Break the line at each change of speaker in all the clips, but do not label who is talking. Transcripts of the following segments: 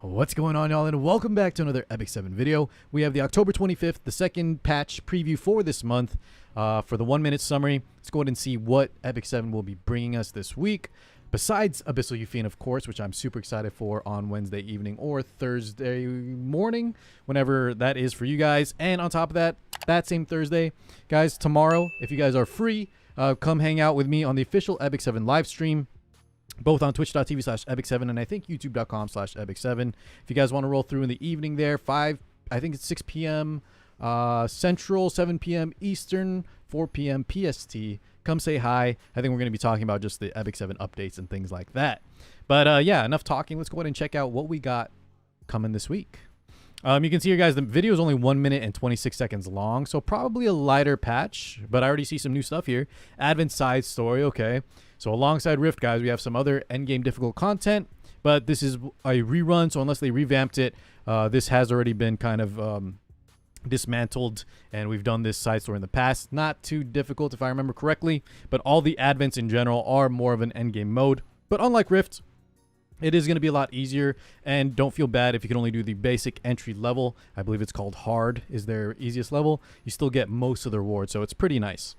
What's going on, y'all, and welcome back to another Epic 7 video. We have the October 25th, the second patch preview for this month for the 1-minute summary. Let's go ahead and see what Epic 7 will be bringing us this week. Besides Abyssal Euphene, of course, which I'm super excited for on Wednesday evening or Thursday morning, whenever that is for you guys. And on top of that, that same Thursday, guys, tomorrow, if you guys are free, come hang out with me on the official Epic 7 live stream, both on twitch.tv/epic7 and I think youtube.com/epic7. If you guys want to roll through in the evening there, I think it's 6 p.m. Central, 7 p.m. Eastern, 4 p.m. PST. Come say hi. I think we're going to be talking about just the Epic 7 updates and things like that. But yeah, enough talking. Let's go ahead and check out what we got coming this week. You can see here, guys, the video is only 1 minute and 26 seconds long, so probably a lighter patch, but I already see some new stuff here. Advent side story, okay. So alongside Rift, guys, we have some other endgame difficult content, but this is a rerun, so unless they revamped it, this has already been kind of dismantled, and we've done this side story in the past. Not too difficult, if I remember correctly, but all the advents in general are more of an endgame mode. But unlike Rift, it is going to be a lot easier, and don't feel bad if you can only do the basic entry level. I believe it's called hard is their easiest level. You still get most of the rewards, so it's pretty nice.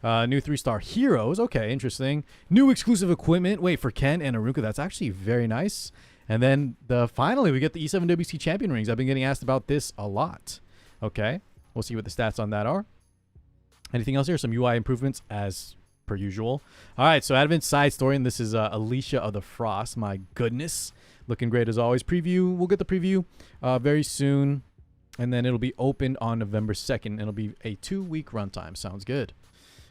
New 3-star heroes. Okay, interesting. New exclusive equipment. Wait, for Ken and Aruka. That's actually very nice. And then finally, we get the E7WC champion rings. I've been getting asked about this a lot. Okay, we'll see what the stats on that are. Anything else here? Some UI improvements as per usual. All right, so Advent side story, and this is Alicia of the Frost. My goodness, looking great as always. Preview, we'll get the preview very soon, and then it'll be opened on November 2nd. It'll be a 2-week runtime. Sounds good.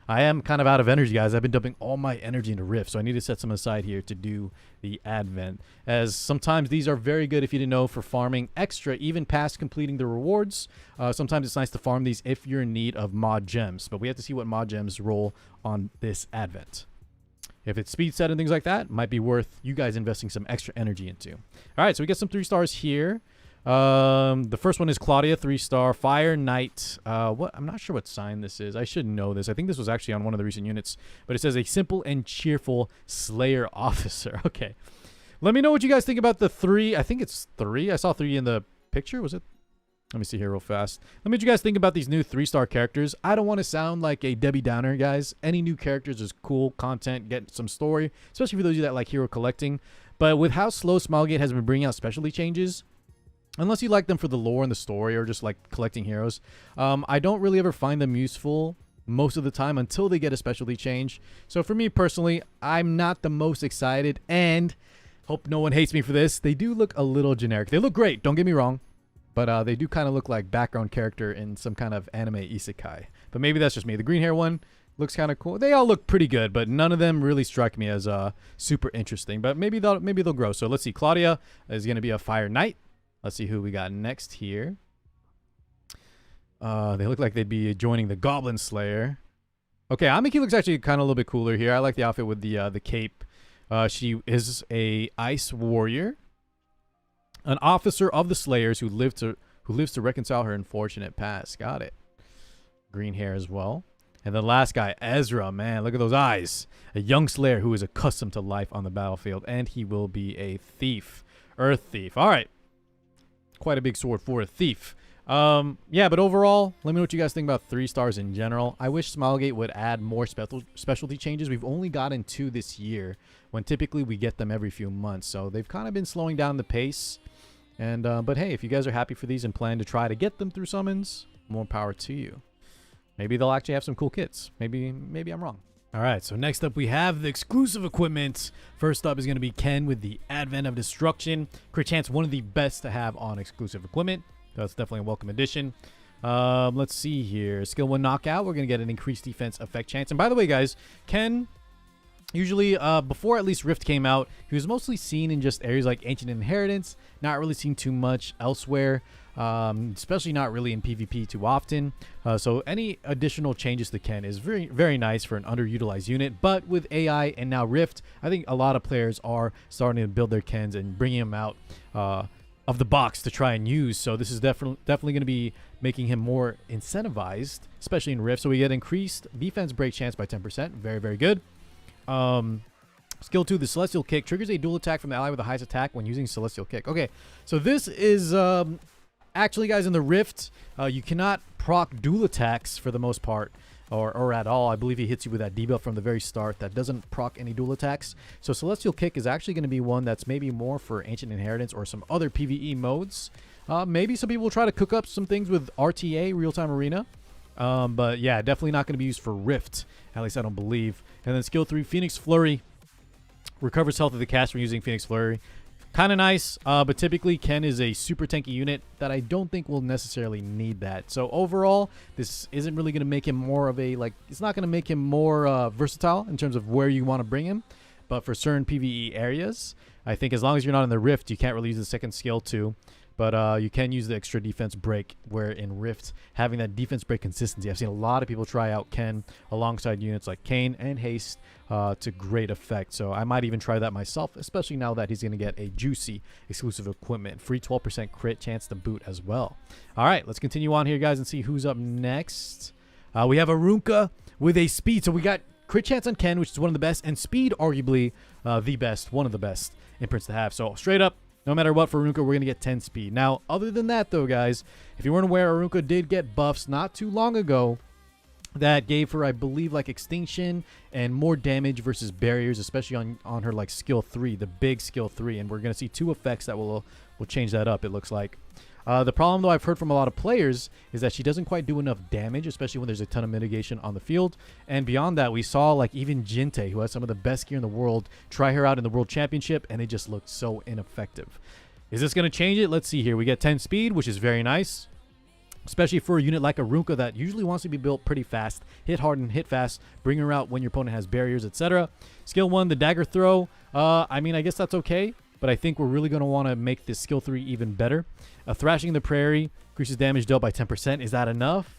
I am kind of out of energy, guys. I've been dumping all my energy into Rift, so I need to set some aside here to do the Advent, as sometimes these are very good, if you didn't know, for farming extra, even past completing the rewards. Sometimes it's nice to farm these if you're in need of mod gems, but we have to see what mod gems roll on this Advent. If it's speed set and things like that, might be worth you guys investing some extra energy into. All right, so we get some 3-stars here. The first one is Claudia, 3-star Fire Knight. I'm not sure what sign this is. I should know this. I think this was actually on one of the recent units, but it says a simple and cheerful Slayer officer. Okay, let me know what you guys think about the 3. I think it's 3. I saw 3 in the picture. Was it? Let me see here real fast. Let me know what you guys think about these new 3-star characters. I don't want to sound like a Debbie Downer, guys. Any new characters is cool content, get some story, especially for those of you that like hero collecting. But with how slow Smilegate has been bringing out specialty changes, unless you like them for the lore and the story or just like collecting heroes, I don't really ever find them useful most of the time until they get a specialty change. So for me personally, I'm not the most excited, and hope no one hates me for this. They do look a little generic. They look great, don't get me wrong, but they do kind of look like background character in some kind of anime isekai. But maybe that's just me. The green hair one looks kind of cool. They all look pretty good, but none of them really strike me as super interesting. But maybe they'll grow. So let's see. Claudia is going to be a Fire Knight. Let's see who we got next here. They look like they'd be joining the Goblin Slayer. Okay, Amiki looks actually kind of a little bit cooler here. I like the outfit with the cape. She is a Ice Warrior, an officer of the Slayers who lives to reconcile her unfortunate past. Got it. Green hair as well. And the last guy, Ezra. Man, look at those eyes. A young Slayer who is accustomed to life on the battlefield, and he will be a thief, Earth Thief. All right. Quite a big sword for a thief. Yeah, but overall, let me know what you guys think about 3-stars in general. I wish Smilegate would add more specialty changes. We've only gotten 2 this year, when typically we get them every few months. So they've kind of been slowing down the pace. And but hey, if you guys are happy for these and plan to try to get them through summons, more power to you. Maybe they'll actually have some cool kits. Maybe I'm wrong. All right, so next up we have the exclusive equipment. First up is going to be Ken with the Advent of Destruction. Crit chance, one of the best to have on exclusive equipment. That's definitely a welcome addition. Let's see here. Skill 1 knockout. We're going to get an increased defense effect chance. And by the way, guys, Ken, usually before at least Rift came out, he was mostly seen in just areas like Ancient Inheritance. Not really seen too much elsewhere. Especially not really in PvP too often. So any additional changes to Ken is very, very nice for an underutilized unit. But with AI and now Rift, I think a lot of players are starting to build their Kens and bringing them out of the box to try and use. So this is definitely going to be making him more incentivized, especially in Rift. So we get increased defense break chance by 10%. Very, very good. Skill 2, the Celestial Kick triggers a dual attack from the ally with the highest attack when using Celestial Kick. Okay, so this is actually, guys, in the Rift, you cannot proc dual attacks for the most part, or at all. I believe he hits you with that debuff from the very start that doesn't proc any dual attacks. So Celestial Kick is actually going to be one that's maybe more for Ancient Inheritance or some other PvE modes. Maybe some people will try to cook up some things with RTA, Real-Time Arena. But yeah, definitely not going to be used for Rift. At least I don't believe. And then skill 3, Phoenix Flurry. Recovers health of the caster when using Phoenix Flurry. Kind of nice, but typically Ken is a super tanky unit that I don't think will necessarily need that. So overall, this isn't really going to make him more of a, like, it's not going to make him more versatile in terms of where you want to bring him. But for certain PvE areas, I think as long as you're not in the Rift, you can't really use the second skill 2. But you can use the extra defense break, where in Rift, having that defense break consistency. I've seen a lot of people try out Ken alongside units like Kane and Haste to great effect. So I might even try that myself, especially now that he's going to get a juicy exclusive equipment. Free 12% crit chance to boot as well. All right, let's continue on here, guys, and see who's up next. We have Arunca with a speed. So we got crit chance on Ken, which is one of the best, and speed, arguably the best, one of the best imprints to have. So straight up, no matter what, for Arunca, we're going to get 10 speed. Now, other than that, though, guys, if you weren't aware, Arunca did get buffs not too long ago that gave her, I believe, like extinction and more damage versus barriers, especially on her like skill 3, the big skill 3. And we're going to see 2 effects that will change that up, it looks like. The problem, though, I've heard from a lot of players is that she doesn't quite do enough damage, especially when there's a ton of mitigation on the field. And beyond that, we saw like even Jinte, who has some of the best gear in the world, try her out in the World Championship, and it just looked so ineffective. Is this going to change it? Let's see here. We get 10 speed, which is very nice, especially for a unit like Arunca that usually wants to be built pretty fast. Hit hard and hit fast. Bring her out when your opponent has barriers, etc. Skill 1, the dagger throw. I mean, I guess that's okay, but I think we're really going to want to make this skill 3 even better. Thrashing in the Prairie increases damage dealt by 10%. Is that enough?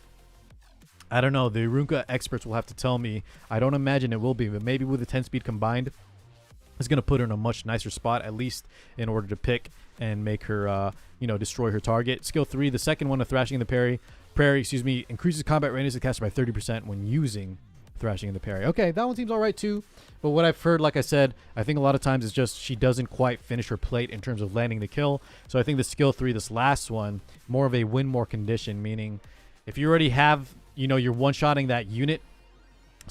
I don't know. The Arunca experts will have to tell me. I don't imagine it will be, but maybe with the 10 speed combined, it's going to put her in a much nicer spot, at least in order to pick and make her, destroy her target. Skill 3, the second one of Thrashing in the Prairie, increases combat readiness of the caster by 30% when using Thrashing in the Parry. Okay, that one seems all right too. But what I've heard, like I said, I think a lot of times it's just she doesn't quite finish her plate in terms of landing the kill. So I think the skill 3, this last one, more of a win more condition, meaning if you already have, you're one-shotting that unit,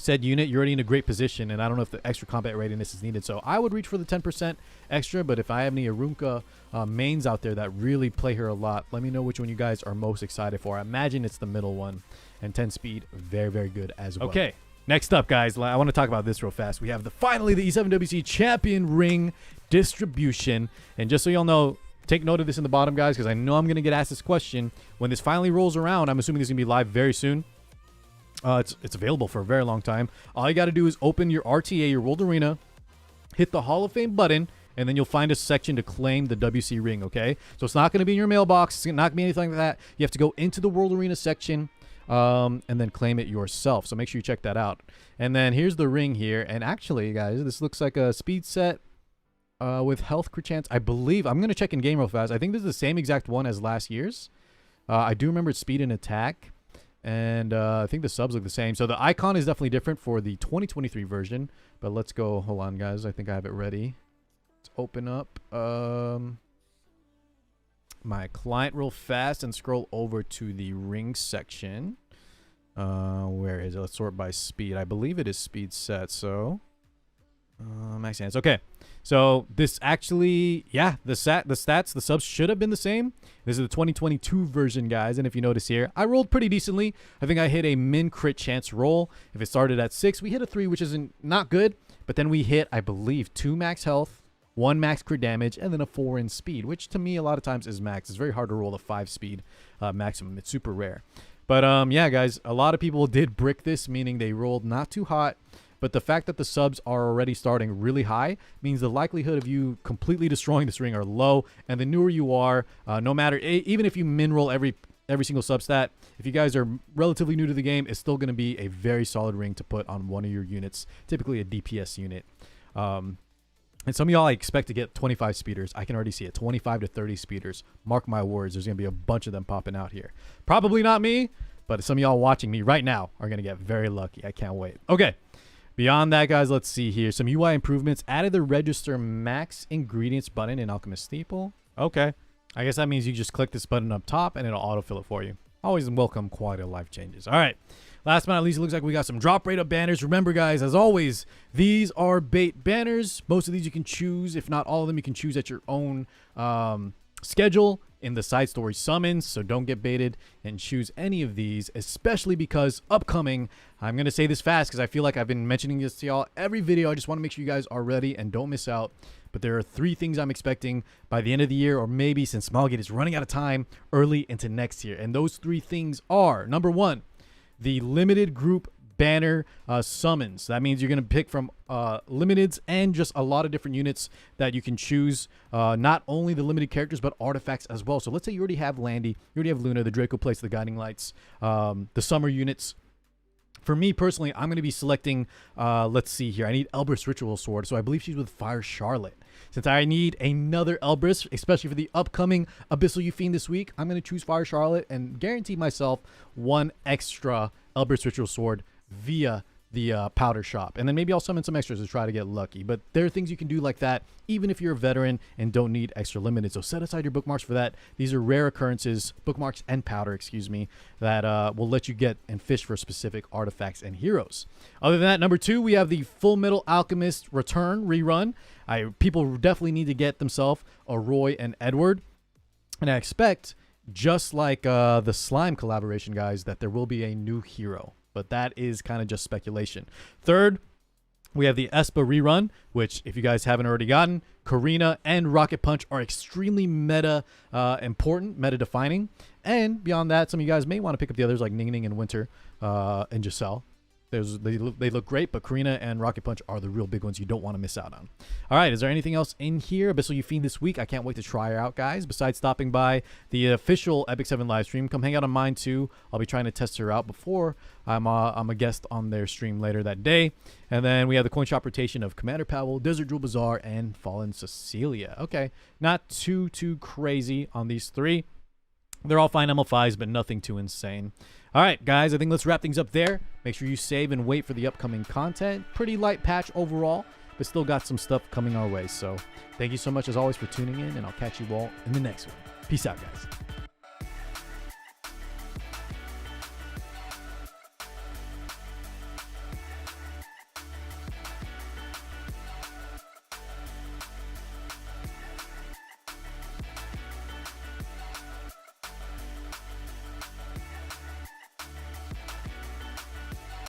you're already in a great position, and I don't know if the extra combat readiness is needed. So I would reach for the 10% extra, but if I have any Arunca mains out there that really play her a lot, let me know which one you guys are most excited for. I imagine it's the middle one, and 10 speed, very, very good as well. Okay. Next up, guys, I want to talk about this real fast. We have finally the E7WC Champion Ring distribution. And just so y'all know, take note of this in the bottom, guys, because I know I'm going to get asked this question. When this finally rolls around, I'm assuming this is going to be live very soon. It's available for a very long time. All you got to do is open your RTA, your World Arena, hit the Hall of Fame button, and then you'll find a section to claim the WC ring, okay? So it's not going to be in your mailbox. It's not going to be anything like that. You have to go into the World Arena section, and then claim it yourself. So make sure you check that out. And then here's the ring here. And actually, guys, this looks like a speed set with health crit chance. I believe, I'm going to check in game real fast. I think this is the same exact one as last year's. I do remember it's speed and attack. And I think the subs look the same. So the icon is definitely different for the 2023 version. But let's go. Hold on, guys. I think I have it ready. Let's open up my client real fast and scroll over to the ring section. Where is it? Let's sort by speed. I believe it is speed set. So max hands. Okay. So this actually, yeah, the stats, the subs should have been the same. This is the 2022 version, guys. And if you notice here, I rolled pretty decently. I think I hit a min crit chance roll. If it started at 6, we hit a 3, which isn't not good. But then we hit, I believe, 2 max health, 1 max crit damage, and then a 4 in speed, which to me a lot of times is max. It's very hard to roll a 5 speed maximum. It's super rare. But yeah, guys, a lot of people did brick this, meaning they rolled not too hot. But the fact that the subs are already starting really high means the likelihood of you completely destroying this ring are low. And the newer you are, no matter, even if you min roll every single sub stat, if you guys are relatively new to the game, it's still going to be a very solid ring to put on one of your units, typically a DPS unit. And some of y'all I expect to get 25 speeders. I can already see it, 25 to 30 speeders. Mark my words, there's going to be a bunch of them popping out here. Probably not me, but some of y'all watching me right now are going to get very lucky. I can't wait. Okay. Beyond that, guys, let's see here. Some UI improvements. Added the register max ingredients button in Alchemist Steeple. Okay. I guess that means you just click this button up top and it'll autofill it for you. Always welcome quality of life changes. All right. Last but not least, it looks like we got some drop rate up banners. Remember, guys, as always, these are bait banners. Most of these you can choose. If not all of them, you can choose at your own schedule in the side story summons. So don't get baited and choose any of these, especially because upcoming, I'm going to say this fast because I feel like I've been mentioning this to y'all every video. I just want to make sure you guys are ready and don't miss out. But there are 3 things I'm expecting by the end of the year, or maybe since Smilegate is running out of time, early into next year. And those 3 things are, number 1, the limited group banner summons. That means you're going to pick from limiteds and just a lot of different units that you can choose. Not only the limited characters, but artifacts as well. So let's say you already have Landy, you already have Luna, the Draco Place, the Guiding Lights, the summer units. For me personally, I'm going to be selecting, let's see here. I need Elbrus Ritual Sword, so I believe she's with Fire Charlotte. Since I need another Elbrus, especially for the upcoming Abyssal Euphine this week, I'm going to choose Fire Charlotte and guarantee myself 1 extra Elbrus Ritual Sword via the powder shop. And then maybe I'll summon some extras to try to get lucky. But there are things you can do like that, even if you're a veteran and don't need extra limited. So set aside your bookmarks for that. These are rare occurrences, bookmarks and powder, excuse me, that will let you get and fish for specific artifacts and heroes. Other than that, number 2, we have the Full Metal Alchemist Return rerun. People definitely need to get themselves a Roy and Edward. And I expect, just like the Slime collaboration, guys, that there will be a new hero. But that is kind of just speculation. Third, we have the Espa rerun, which, if you guys haven't already gotten, Karina and Rocket Punch are extremely meta important, meta defining. And beyond that, some of you guys may want to pick up the others like Ning Ning and Winter and Giselle. They look great, but Karina and Rocket Punch are the real big ones you don't want to miss out on. All right, is there anything else in here? Abyssal Euphine this week. I can't wait to try her out, guys. Besides stopping by the official Epic 7 live stream, come hang out on mine too. I'll be trying to test her out before I'm a guest on their stream later that day. And then we have the coin shop rotation of Commander Powell, Desert Jewel Bazaar, and Fallen Cecilia. Okay, not too crazy on these 3. They're all fine ML5s, but nothing too insane. All right, guys, I think let's wrap things up there. Make sure you save and wait for the upcoming content. Pretty light patch overall, but still got some stuff coming our way. So thank you so much, as always, for tuning in, and I'll catch you all in the next one. Peace out, guys.